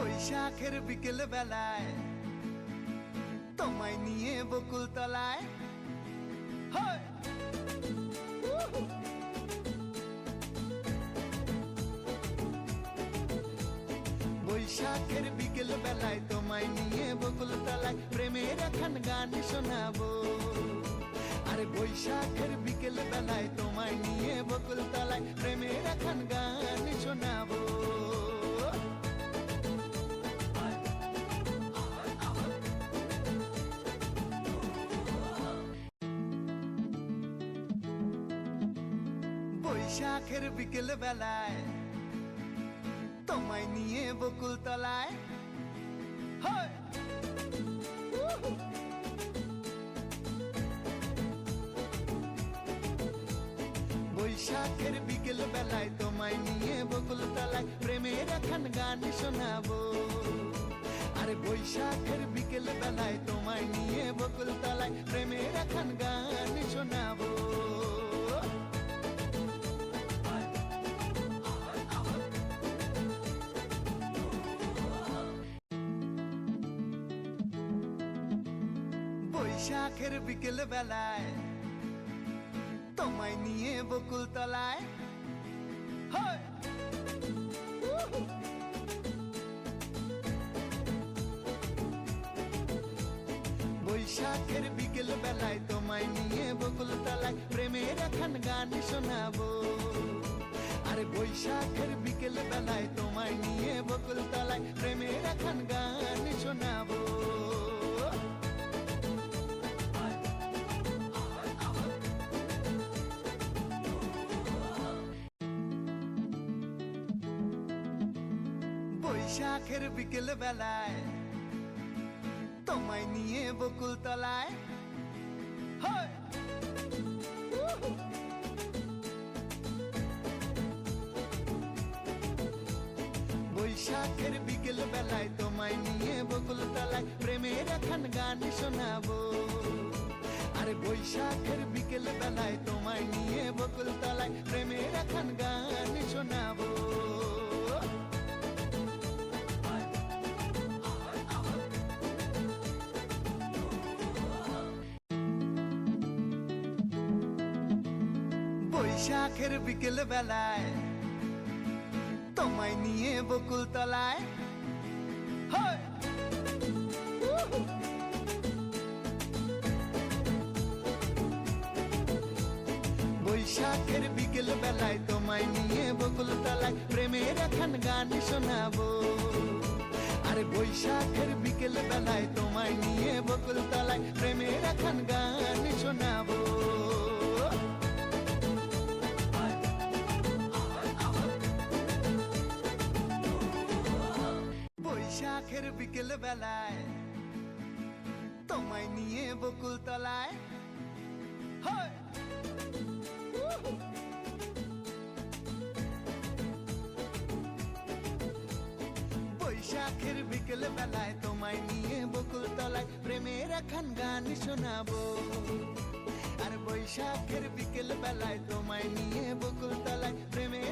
বৈশাখের বিকেল বেলায় তোমায় নিয়ে বকুল তলায় বৈশাখের বিকেল বেলায় তোমায় নিয়ে বকুল তলায় প্রেমের এখন গান শোনাবো। আরে বৈশাখের বিকেল বেলায় তোমায় নিয়ে বকুল তলায় প্রেমের এখন গান শোনাবো। বৈশাখের বিকেল বেলায় তোমায় নিয়ে বকুল তলায় বৈশাখের বিকেল বেলায় তোমায় নিয়ে বকুল তলায় প্রেমের এখন গান শোনাবো। আরে বৈশাখের বিকেল বেলায় তোমায় নিয়ে বকুল তলায় প্রেমের এখন গান শোনাবো। বৈশাখের বিকেল বেলায় তোমায় নিয়ে বকুল তলায় বৈশাখের বিকেল বেলায় তোমায় নিয়ে বকুল তলায় প্রেমের এখন গান শোনাবো। আরে বৈশাখের বিকেল বেলায় তোমায় নিয়ে বকুল তলায় প্রেমের এখন গান শোনাবো। বৈশাখের বিকেল বেলায় তোমায় নিয়ে বকুল তলায় বৈশাখের বিকেল বেলায় তোমায় নিয়ে বকুল তলায় প্রেমের এখন গান শোনাবো। আরে বৈশাখের বিকেল বেলায় তোমায় নিয়ে বকুল তলায় প্রেমের এখন গান শোনাবো। বৈশাখের বিকেল বেলায় তোমায় নিয়ে বকুল তলায় বৈশাখের বিকেল বেলায় তোমায় নিয়ে বকুল তলায় প্রেমের এখন গান শোনাবো। আরে বৈশাখের বিকেল বেলায় তোমায় নিয়ে বকুল তলায় প্রেমের এখন গান শোনাবো। বৈশাখের বিকেল বেলায় তোমায় নিয়ে বকুল তলায় বৈশাখের বিকেল বেলায় তোমায় নিয়ে বকুল তলায় প্রেমের এখন গান শোনাবো। আর বৈশাখের বিকেল বেলায় তোমায় নিয়ে বকুল তলায় প্রেমের